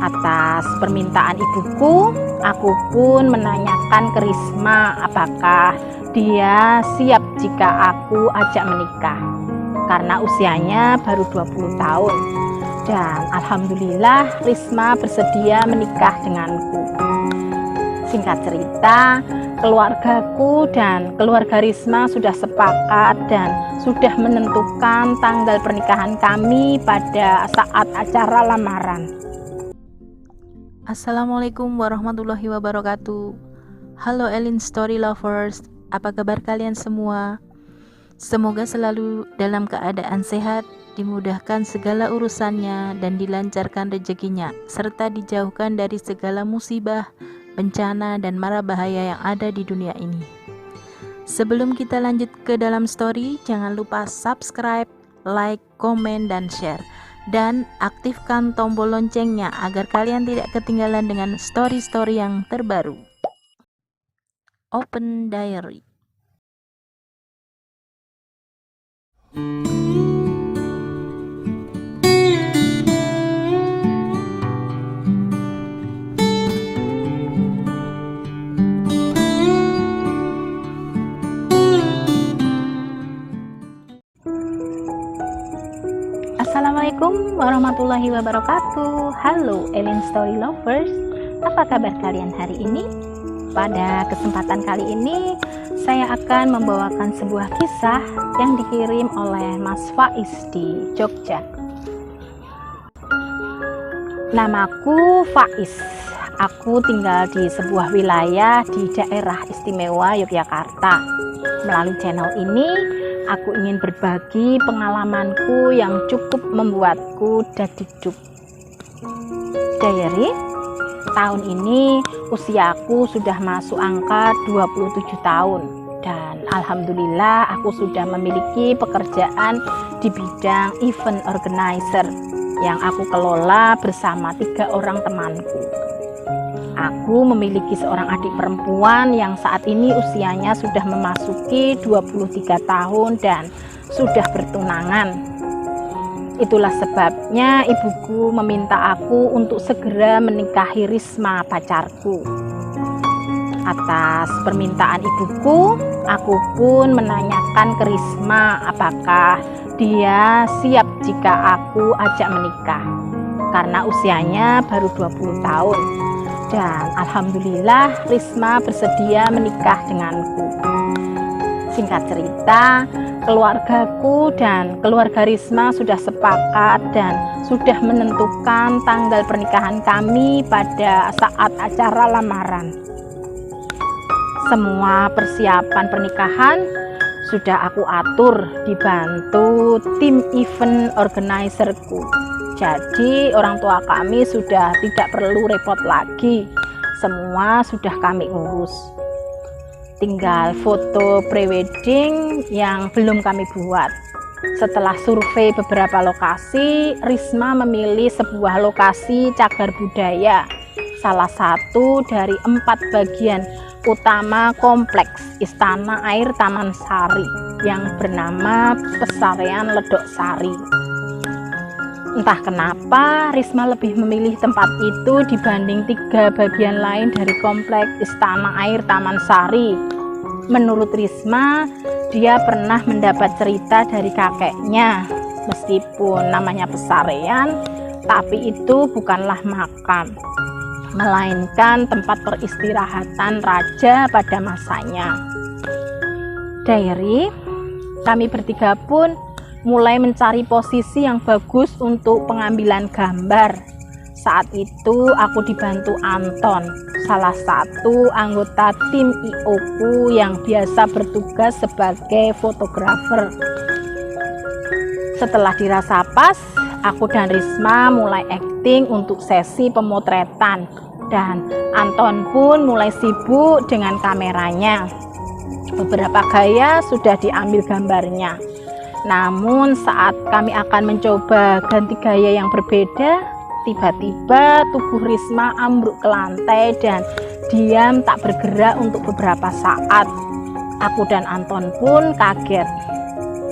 Atas permintaan ibuku, aku pun menanyakan ke Risma apakah dia siap jika aku ajak menikah. Karena usianya baru 20 tahun. Dan alhamdulillah Risma bersedia menikah denganku. Singkat cerita, keluargaku dan keluarga Risma sudah sepakat dan sudah menentukan tanggal pernikahan kami pada saat acara lamaran. Assalamualaikum warahmatullahi wabarakatuh. Halo Elin Story Lovers, apa kabar kalian semua? Semoga selalu dalam keadaan sehat, dimudahkan segala urusannya dan dilancarkan rezekinya, serta dijauhkan dari segala musibah, bencana dan mara bahaya yang ada di dunia ini. Sebelum kita lanjut ke dalam story, jangan lupa subscribe, like, komen, dan share. Dan aktifkan tombol loncengnya agar kalian tidak ketinggalan dengan story-story yang terbaru. Open Diary. Assalamualaikum warahmatullahi wabarakatuh. Halo Elin Story Lovers, apa kabar kalian hari ini? Pada kesempatan kali ini saya akan membawakan sebuah kisah yang dikirim oleh Mas Faiz di Jogja. Namaku Faiz. Aku tinggal di sebuah wilayah di daerah istimewa Yogyakarta. Melalui channel ini aku ingin berbagi pengalamanku yang cukup membuatku dadiduk. Diary, tahun ini usiaku sudah masuk angka 27 tahun dan alhamdulillah aku sudah memiliki pekerjaan di bidang event organizer yang aku kelola bersama 3 orang temanku. Aku memiliki seorang adik perempuan yang saat ini usianya sudah memasuki 23 tahun dan sudah bertunangan. Itulah sebabnya ibuku meminta aku untuk segera menikahi Risma, pacarku. Atas permintaan ibuku, aku pun menanyakan ke Risma apakah dia siap jika aku ajak menikah. Karena usianya baru 20 tahun. Dan alhamdulillah Risma bersedia menikah denganku. Singkat cerita, keluargaku dan keluarga Risma sudah sepakat dan sudah menentukan tanggal pernikahan kami pada saat acara lamaran. Semua persiapan pernikahan sudah aku atur dibantu tim event organizerku. Jadi orang tua kami sudah tidak perlu repot lagi, semua sudah kami urus. Tinggal foto prewedding yang belum kami buat. Setelah survei beberapa lokasi, Risma memilih sebuah lokasi cagar budaya, salah satu dari 4 bagian utama kompleks Istana Air Taman Sari yang bernama Pesarean Ledok Sari. Entah kenapa Risma lebih memilih tempat itu dibanding 3 bagian lain dari kompleks Istana Air Taman Sari. Menurut Risma, dia pernah mendapat cerita dari kakeknya. Meskipun namanya pesarean, tapi itu bukanlah makam, melainkan tempat peristirahatan raja pada masanya. Diary, kami bertiga pun mulai mencari posisi yang bagus untuk pengambilan gambar. Saat itu aku dibantu Anton, salah satu anggota tim IO ku yang biasa bertugas sebagai fotografer. Setelah dirasa pas, aku dan Risma mulai akting untuk sesi pemotretan dan Anton pun mulai sibuk dengan kameranya. Beberapa gaya sudah diambil gambarnya. Namun saat kami akan mencoba ganti gaya yang berbeda, tiba-tiba tubuh Risma ambruk ke lantai dan diam tak bergerak untuk beberapa saat. Aku dan Anton pun kaget.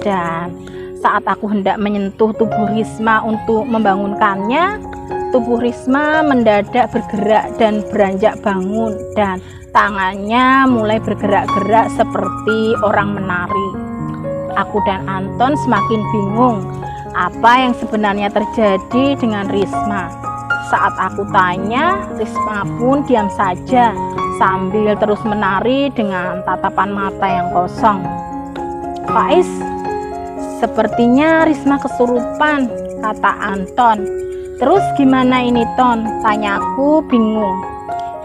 Dan saat aku hendak menyentuh tubuh Risma untuk membangunkannya, tubuh Risma mendadak bergerak dan beranjak bangun, dan tangannya mulai bergerak-gerak seperti orang menari. Aku dan Anton semakin bingung apa yang sebenarnya terjadi dengan Risma. Saat aku tanya, Risma pun diam saja sambil terus menari dengan tatapan mata yang kosong. Faiz, sepertinya Risma kesurupan, kata Anton. Terus gimana ini, Ton? Tanyaku bingung.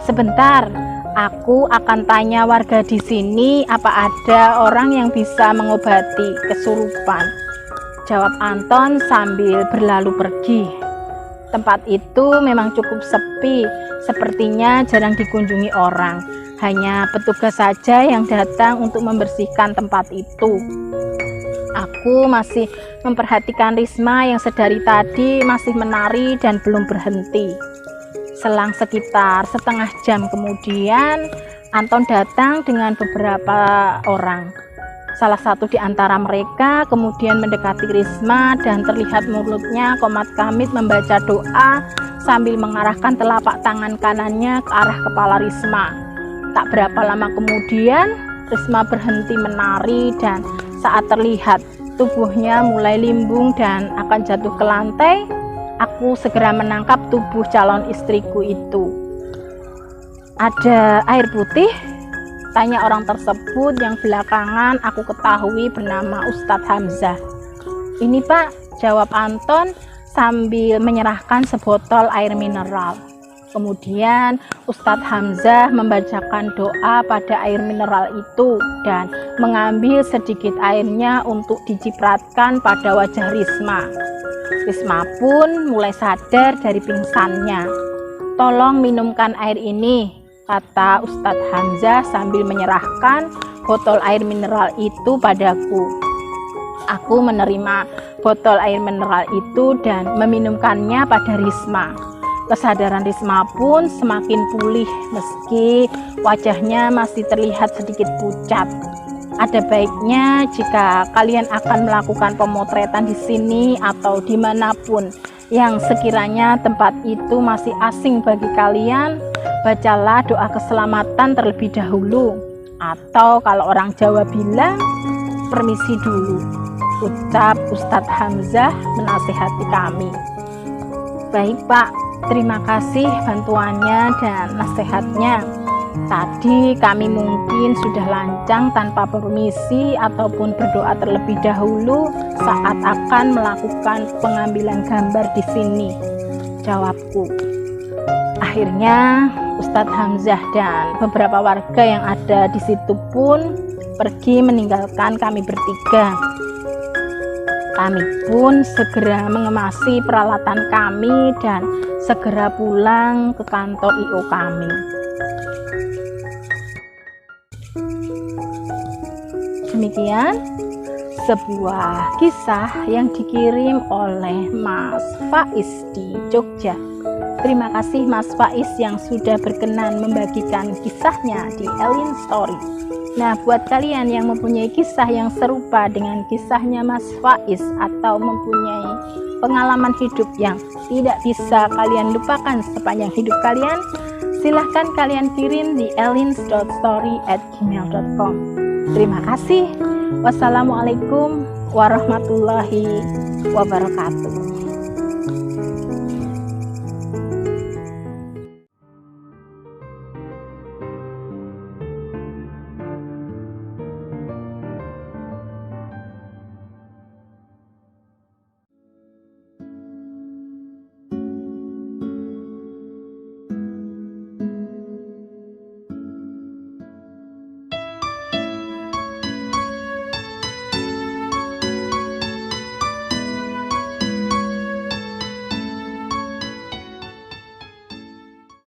Sebentar, aku akan tanya warga di sini apa ada orang yang bisa mengobati kesurupan, jawab Anton sambil berlalu pergi. Tempat itu memang cukup sepi, sepertinya jarang dikunjungi orang. Hanya petugas saja yang datang untuk membersihkan tempat itu. Aku masih memperhatikan Risma yang sedari tadi masih menari dan belum berhenti. Selang sekitar setengah jam kemudian, Anton datang dengan beberapa orang. Salah satu di antara mereka kemudian mendekati Risma dan terlihat mulutnya komat-kamit membaca doa sambil mengarahkan telapak tangan kanannya ke arah kepala Risma. Tak berapa lama kemudian, Risma berhenti menari dan saat terlihat tubuhnya mulai limbung dan akan jatuh ke lantai, aku segera menangkap tubuh calon istriku itu. Ada air putih? Tanya orang tersebut yang belakangan aku ketahui bernama Ustadz Hamzah. Ini Pak, jawab Anton sambil menyerahkan sebotol air mineral. Kemudian Ustadz Hamzah membacakan doa pada air mineral itu dan mengambil sedikit airnya untuk dicipratkan pada wajah Risma. Risma pun mulai sadar dari pingsannya. Tolong minumkan air ini, kata Ustadz Hamzah sambil menyerahkan botol air mineral itu padaku. Aku menerima botol air mineral itu dan meminumkannya pada Risma. Kesadaran Risma pun semakin pulih meski wajahnya masih terlihat sedikit pucat. Ada baiknya jika kalian akan melakukan pemotretan di sini atau dimanapun yang sekiranya tempat itu masih asing bagi kalian, bacalah doa keselamatan terlebih dahulu. Atau kalau orang Jawa bilang, permisi dulu, ucap Ustadz Hamzah menasihati kami. Baik Pak, terima kasih bantuannya dan nasihatnya. Tadi kami mungkin sudah lancang tanpa permisi ataupun berdoa terlebih dahulu saat akan melakukan pengambilan gambar di sini, jawabku. Akhirnya Ustadz Hamzah dan beberapa warga yang ada di situ pun pergi meninggalkan kami bertiga. Kami pun segera mengemasi peralatan kami dan segera pulang ke kantor I.O. kami. Demikian sebuah kisah yang dikirim oleh Mas Faiz di Jogja. Terima kasih Mas Faiz yang sudah berkenan membagikan kisahnya di Elin Story. Nah, buat kalian yang mempunyai kisah yang serupa dengan kisahnya Mas Faiz atau mempunyai pengalaman hidup yang tidak bisa kalian lupakan sepanjang hidup kalian, silahkan kalian kirim di elins.story@gmail.com. Terima kasih. Wassalamualaikum warahmatullahi wabarakatuh.